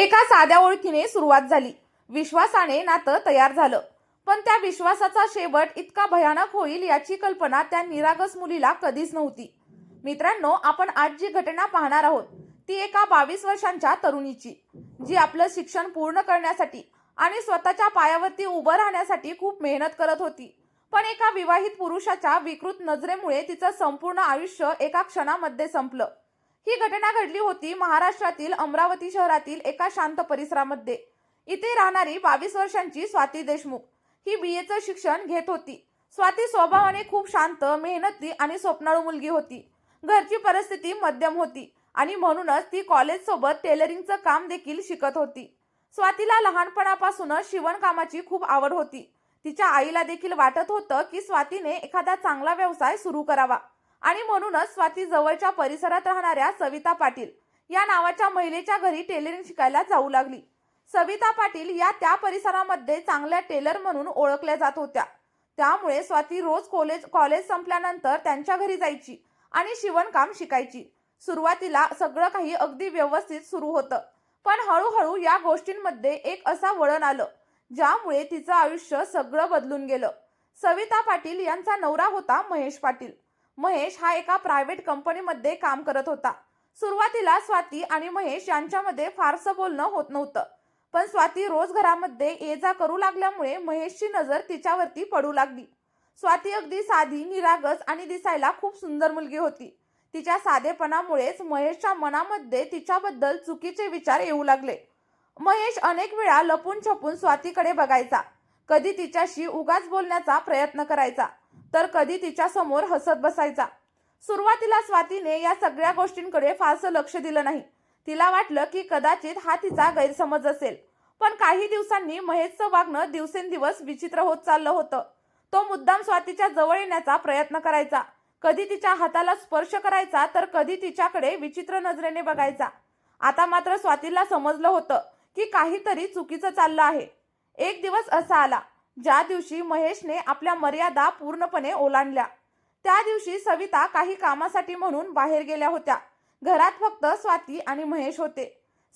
एका साध्या ओळखीने सुरुवात झाली. विश्वासाने नातं तयार झालं. पण त्या विश्वासाचा शेवट इतका भयानक होईल याची कल्पना त्या निरागस मुलीला कधीच नव्हती. मित्रांनो, आपण आज जी घटना पाहणार आहोत ती एका 22 वर्षांच्या तरुणीची, जी आपलं शिक्षण पूर्ण करण्यासाठी आणि स्वतःच्या पायावरती उभं राहण्यासाठी खूप मेहनत करत होती. पण एका विवाहित पुरुषाच्या विकृत नजरेमुळे तिचं संपूर्ण आयुष्य एका क्षणामध्ये संपलं. ही घटना घडली होती महाराष्ट्रातील अमरावती शहरातील एका शांत परिसरामध्ये. इथे राहणारी 22 वर्षांची स्वाती देशमुख ही बीएचं शिक्षण घेत होती. स्वाती स्वभावाने खूप शांत, मेहनती आणि स्वप्नाळू मुलगी होती. घरची परिस्थिती मध्यम होती आणि म्हणूनच ती कॉलेज सोबत टेलरिंगचं काम देखील शिकत होती. स्वातीला लहानपणापासूनच शिवणकामाची खूप आवड होती. तिच्या आईला देखील वाटत होतं की स्वातीने एखादा चांगला व्यवसाय सुरू करावा आणि म्हणूनच स्वाती जवळच्या परिसरात राहणाऱ्या सविता पाटील या नावाच्या महिलेच्या घरी टेलरिंग शिकायला जाऊ लागली. सविता पाटील या त्या परिसरामध्ये चांगल्या टेलर म्हणून ओळखल्या जात होत्या. त्यामुळे स्वाती रोज कॉलेज संपल्यानंतर त्यांच्या घरी जायची आणि शिवणकाम शिकायची. सुरुवातीला सगळं काही अगदी व्यवस्थित सुरू होतं, पण हळूहळू या गोष्टींमध्ये एक असा वळण आलं ज्यामुळे तिचं आयुष्य सगळं बदलून गेलं. सविता पाटील यांचा नवरा होता महेश पाटील. महेश हा एका प्रायव्हेट कंपनीमध्ये काम करत होता. सुरुवातीला स्वाती आणि महेश यांच्यामध्ये फारसं बोलणं होत नव्हतं, पण स्वाती रोज घरामध्ये ये जा करू लागल्यामुळे महेशची नजर तिच्यावरती पडू लागली. स्वाती अगदी साधी, निरागस आणि दिसायला खूप सुंदर मुलगी होती. तिच्या साधेपणामुळेच महेशच्या मनामध्ये तिच्याबद्दल चुकीचे विचार येऊ लागले. महेश अनेक वेळा लपून छपून स्वातीकडे बघायचा. कधी तिच्याशी उगाच बोलण्याचा प्रयत्न करायचा, तर कधी तिच्या समोर हसत बसायचा. सुरुवातीला स्वातीने या सगळ्या गोष्टींकडे फारसं लक्ष दिलं नाही. तिला वाटलं की कदाचित हा तिचा गैरसमज असेल. पण काही दिवसांनी महेशचं वागणं दिवसेंदिवस विचित्र होत चाललं होतं. तो मुद्दाम स्वातीच्या जवळ येण्याचा प्रयत्न करायचा. कधी तिच्या हाताला स्पर्श करायचा, तर कधी तिच्याकडे विचित्र नजरेने बघायचा. आता मात्र स्वातीला समजलं होतं की काहीतरी चुकीचं चाललं आहे. एक दिवस असा आला ज्या दिवशी महेशने आपल्या मर्यादा पूर्णपणे ओलांडल्या. त्या दिवशी सविता काही कामासाठी म्हणून बाहेर गेल्या होत्या. घरात फक्त स्वाती आणि महेश होते.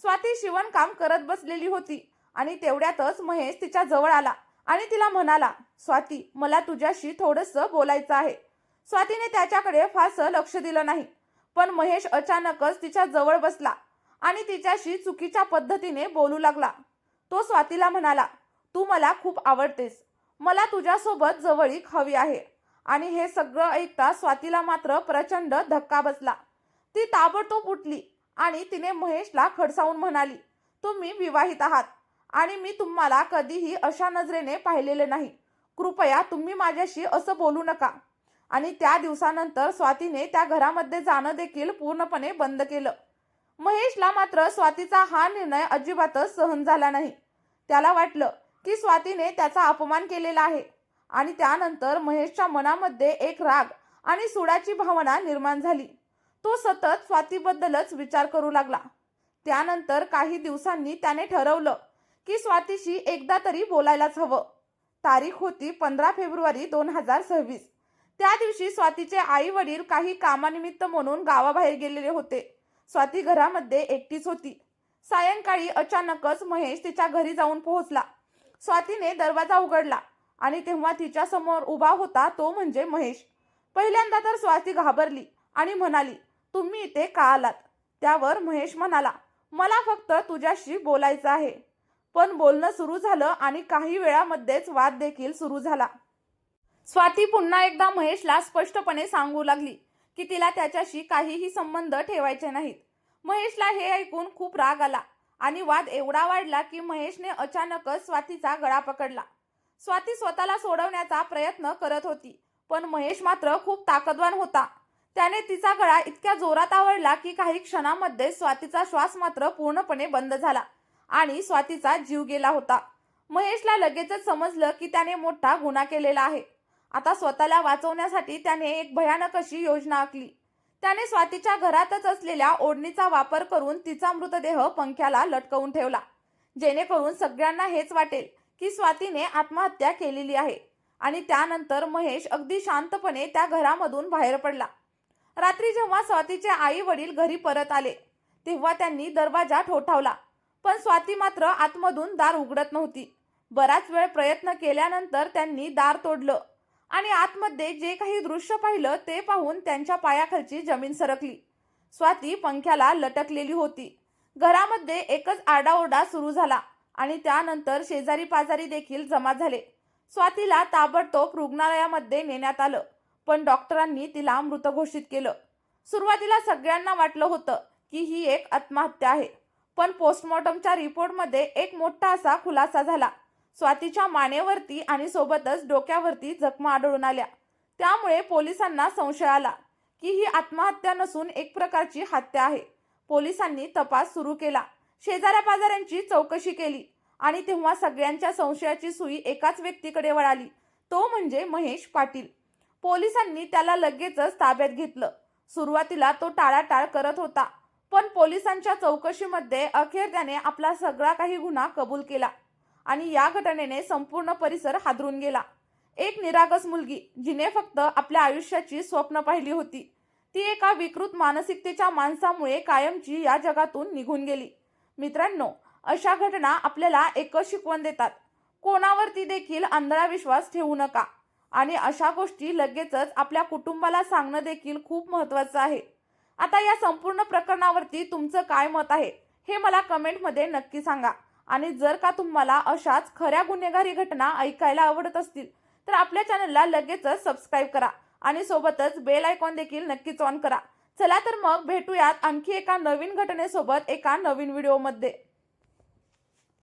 स्वाती शिवणकाम करत बसलेली होती आणि तेवढ्यातच महेश तिच्या जवळ आला आणि तिला म्हणाला, स्वाती, मला तुझ्याशी थोडंसं बोलायचं आहे. स्वातीने त्याच्याकडे फारसं लक्ष दिलं नाही, पण महेश अचानकच तिच्या जवळ बसला आणि तिच्याशी चुकीच्या पद्धतीने बोलू लागला. तो स्वातीला म्हणाला, तू मला खूप आवडतेस, मला तुझ्यासोबत जवळीक हवी आहे. आणि हे सगळं ऐकता स्वातीला मात्र प्रचंड धक्का बसला. ती ताबडतोब उठली आणि तिने महेशला खडसावून म्हणाली, तुम्ही विवाहित आहात आणि मी तुम्हाला कधीही अशा नजरेने पाहिलेले नाही. कृपया तुम्ही माझ्याशी असं बोलू नका. आणि त्या दिवसानंतर स्वातीने त्या घरामध्ये जाणं देखील पूर्णपणे बंद केलं. महेशला मात्र स्वातीचा हा निर्णय अजिबातच सहन झाला नाही. त्याला वाटलं की स्वातीने त्याचा अपमान केलेला आहे आणि त्यानंतर महेशच्या मनामध्ये एक राग आणि सुडाची भावना निर्माण झाली. तो सतत स्वातीबद्दलच विचार करू लागला. त्यानंतर काही दिवसांनी त्याने ठरवलं की स्वातीशी एकदा तरी बोलायलाच हवं. तारीख होती 15 फेब्रुवारी 2026. त्या दिवशी स्वातीचे आई वडील काही कामानिमित्त म्हणून गावाबाहेर गेलेले होते. स्वाती घरामध्ये एकटीच होती. सायंकाळी अचानकच महेश तिच्या घरी जाऊन पोहोचला. स्वातीने दरवाजा उघडला आणि तेव्हा तिच्या समोर उभा होता तो म्हणजे महेश. पहिल्यांदा तर स्वाती घाबरली आणि म्हणाली, तुम्ही इथे का आलात? त्यावर महेश म्हणाला, मला फक्त तुझ्याशी बोलायचं आहे. पण बोलणं सुरू झालं आणि काही वेळामध्येच वाद देखील सुरू झाला. स्वाती पुन्हा एकदा महेशला स्पष्टपणे सांगू लागली की तिला त्याच्याशी काहीही संबंध ठेवायचे नाहीत. महेशला हे ऐकून खूप राग आला आणि वाद एवढा वाढला की महेशने अचानकच स्वातीचा गळा पकडला. स्वाती स्वतःला सोडवण्याचा प्रयत्न करत होती, पण महेश मात्र खूप ताकदवान होता. त्याने तिचा गळा इतक्या जोरात आवळला की काही क्षणामध्ये स्वातीचा श्वास मात्र पूर्णपणे बंद झाला आणि स्वातीचा जीव गेला होता. महेशला लगेचच समजलं की त्याने मोठा गुन्हा केलेला आहे. आता स्वतःला वाचवण्यासाठी त्याने एक भयानक अशी योजना आखली. त्याने स्वातीच्या घरातच असलेल्या ओढणीचा वापर करून तिचा मृतदेह पंख्याला लटकवून ठेवला, जेणेकरून सगळ्यांना हेच वाटेल की स्वातीने आत्महत्या केलेली आहे. आणि त्यानंतर महेश अगदी शांतपणे त्या घरामधून बाहेर पडला. रात्री जेव्हा स्वातीचे आई वडील घरी परत आले तेव्हा त्यांनी दरवाजा ठोठावला, पण स्वाती मात्र आतमधून दार उघडत नव्हती. बराच वेळ प्रयत्न केल्यानंतर त्यांनी दार तोडलं आणि आतमध्ये जे काही दृश्य पाहिलं ते पाहून त्यांच्या पायाखालची जमीन सरकली. स्वाती पंख्याला लटकलेली होती. घरामध्ये एकच आरडाओरडा सुरू झाला आणि त्यानंतर शेजारी पाजारी देखील जमा झाले. स्वातीला ताबडतोब रुग्णालयामध्ये नेण्यात आलं, पण डॉक्टरांनी तिला मृत घोषित केलं. सुरुवातीला सगळ्यांना वाटलं होतं की ही एक आत्महत्या आहे, पण पोस्टमॉर्टमच्या रिपोर्टमध्ये एक मोठा असा खुलासा झाला. स्वातीच्या मानेवरती आणि सोबतच डोक्यावरती जखमा आढळून आल्या. त्यामुळे पोलिसांना संशय आला की ही आत्महत्या नसून एक प्रकारची हत्या आहे. पोलिसांनी तपास सुरू केला. शेजाऱ्या पाजाऱ्यांची चौकशी केली आणि तेव्हा सगळ्यांच्या संशयाची सुई एकाच व्यक्तीकडे वळाली, तो म्हणजे महेश पाटील. पोलिसांनी त्याला लगेचच ताब्यात घेतलं. सुरुवातीला तो टाळाटाळ करत होता, पण पोलिसांच्या चौकशीमध्ये अखेर त्याने आपला सगळा काही गुन्हा कबूल केला आणि या घटनेने संपूर्ण परिसर हादरून गेला. एक निरागस मुलगी जिने फक्त आपल्या आयुष्याची स्वप्न पाहिली होती, ती एका विकृत मानसिकतेच्या माणसामुळे कायमची या जगातून निघून गेली. मित्रांनो, अशा घटना आपल्याला एकच शिकवण देतात, कोणावरती देखील आंधळा विश्वास ठेवू नका आणि अशा गोष्टी लगेचच आपल्या कुटुंबाला सांगणं देखील खूप महत्त्वाचं आहे. आता या संपूर्ण प्रकरणावरती तुमचं काय मत आहे हे मला कमेंटमध्ये नक्की सांगा. आणि जर का तुम्हाला अशाच खऱ्या गुन्हेगारी घटना ऐकायला आवडत असतील तर आपल्या चॅनलला लगेचच सबस्क्राईब करा आणि सोबतच बेल आयकॉन देखील नक्कीच ऑन करा. चला तर मग भेटूयात आणखी एका नवीन घटनेसोबत एका नवीन व्हिडिओमध्ये.